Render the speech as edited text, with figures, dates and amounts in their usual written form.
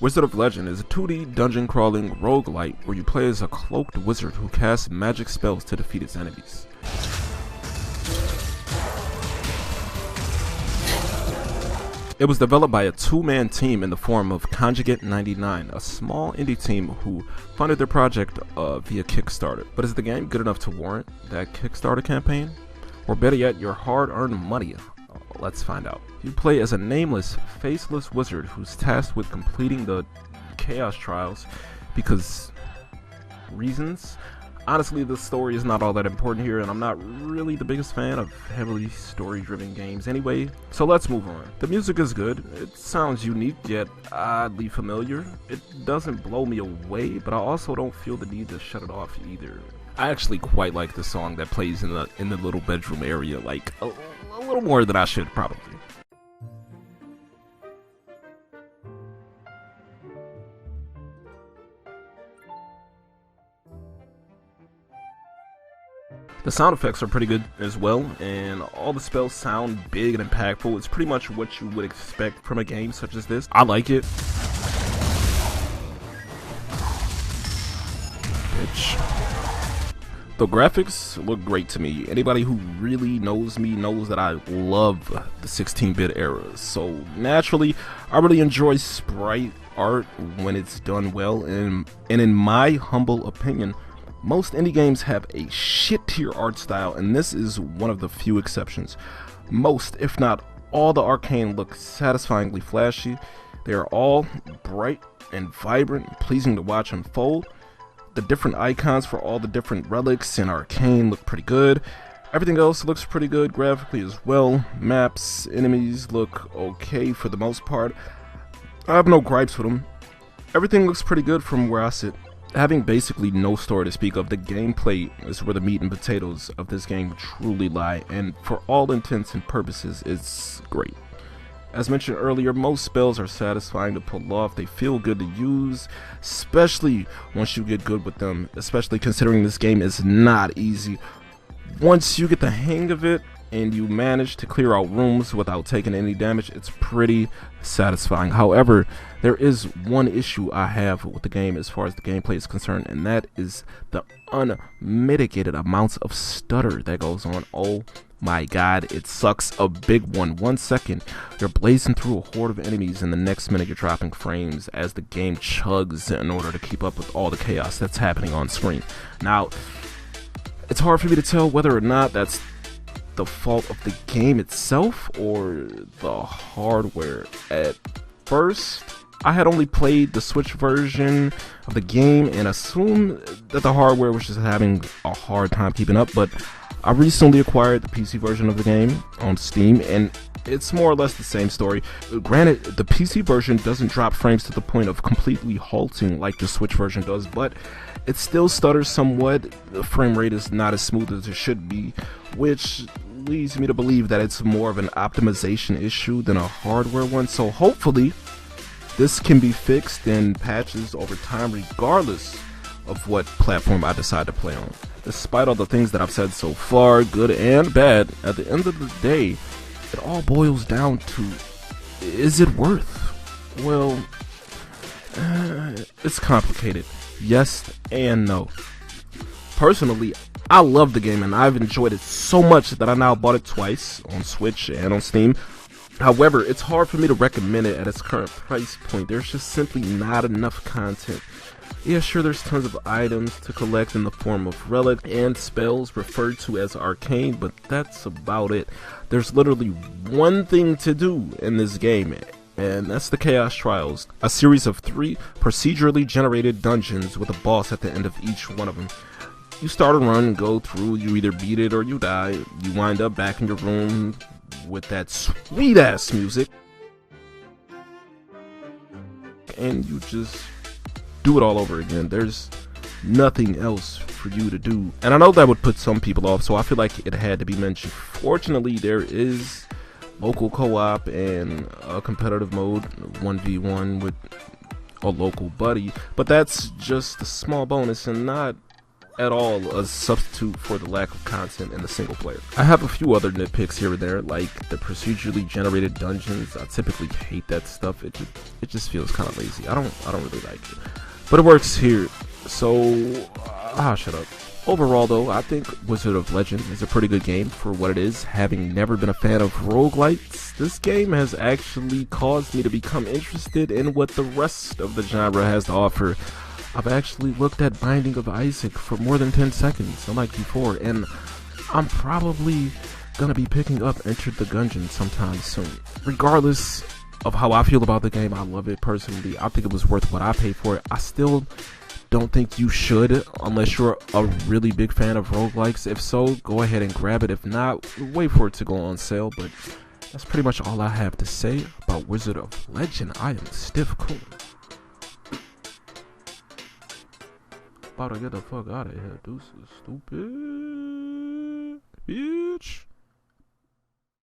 Wizard of Legend is a 2D dungeon crawling roguelite where you play as a cloaked wizard who casts magic spells to defeat its enemies. It was developed by a two-man team in the form of Conjugate 99, a small indie team who funded their project via Kickstarter. But is the game good enough to warrant that Kickstarter campaign? Or better yet, your hard-earned money? Let's find out. You play as a nameless, faceless wizard who's tasked with completing the Chaos Trials because reasons. Honestly, the story is not all that important here, and I'm not really the biggest fan of heavily story-driven games anyway, so let's move on. The music is good. It sounds unique, yet oddly familiar. It doesn't blow me away, but I also don't feel the need to shut it off either. I actually quite like the song that plays in the little bedroom area, like a little more than I should probably. The sound effects are pretty good as well, and all the spells sound big and impactful. It's pretty much what you would expect from a game such as this. I like it. The graphics look great to me. Anybody who really knows me knows that I love the 16-bit era. So naturally, I really enjoy sprite art when it's done well. And in my humble opinion, most indie games have a shit-tier art style, and this is one of the few exceptions. Most, if not all, the arcane look satisfyingly flashy. They are all bright and vibrant and pleasing to watch unfold. The different icons for all the different relics in Arcane look pretty good. Everything else looks pretty good graphically as well. Maps, enemies look okay for the most part. I have no gripes with them. Everything looks pretty good from where I sit. Having basically no story to speak of, the gameplay is where the meat and potatoes of this game truly lie, and for all intents and purposes, it's great. As mentioned earlier, most spells are satisfying to pull off. They feel good to use, especially once you get good with them, especially considering this game is not easy. Once you get the hang of it and you manage to clear out rooms without taking any damage, it's pretty satisfying. However, there is one issue I have with the game as far as the gameplay is concerned, and that is the unmitigated amounts of stutter that goes on. Oh my god, it sucks a big one. 1 second you're blazing through a horde of enemies, and the next minute you're dropping frames as the game chugs in order to keep up with all the chaos that's happening on screen. Now, it's hard for me to tell whether or not that's the fault of the game itself or the hardware. At first, I had only played the Switch version of the game and assumed that the hardware was just having a hard time keeping up, but I recently acquired the PC version of the game on Steam, and it's more or less the same story. Granted, the PC version doesn't drop frames to the point of completely halting like the Switch version does, but it still stutters somewhat. The frame rate is not as smooth as it should be, which leads me to believe that it's more of an optimization issue than a hardware one. So hopefully this can be fixed in patches over time, regardless of what platform I decide to play on. Despite all the things that I've said so far, good and bad, at the end of the day, it all boils down to, is it worth? Well, it's complicated. Yes and no. Personally, I love the game and I've enjoyed it so much that I now bought it twice on Switch and on Steam. However, it's hard for me to recommend it at its current price point. There's just simply not enough content. Yeah, sure, there's tons of items to collect in the form of relics and spells referred to as arcane, but that's about it. There's literally one thing to do in this game, and that's the Chaos Trials, a series of 3 procedurally generated dungeons with a boss at the end of each one of them. You start a run, go through, you either beat it or you die. You wind up back in your room with that sweet ass music, and you just do it all over again. There's nothing else for you to do, and I know that would put some people off, so I feel like it had to be mentioned. Fortunately, there is local co-op and a competitive mode, 1v1 with a local buddy, but that's just a small bonus and not at all a substitute for the lack of content in the single player. I have a few other nitpicks here and there, like the procedurally generated dungeons. I typically hate that stuff. It just feels kind of lazy. I don't really like it, but it works here. So shut up. Overall though, I think Wizard of Legend is a pretty good game for what it is. Having never been a fan of roguelites, this game has actually caused me to become interested in what the rest of the genre has to offer. I've actually looked at Binding of Isaac for more than 10 seconds, unlike before, and I'm probably gonna be picking up Enter the Gungeon sometime soon. Regardless of how I feel about the game, I love it personally. I think it was worth what I paid for it. I still don't think you should, unless you're a really big fan of roguelikes. If so, go ahead and grab it. If not, wait for it to go on sale. But that's pretty much all I have to say about Wizard of Legend. I am stiff cool. About to get the fuck out of here, deuces, stupid bitch.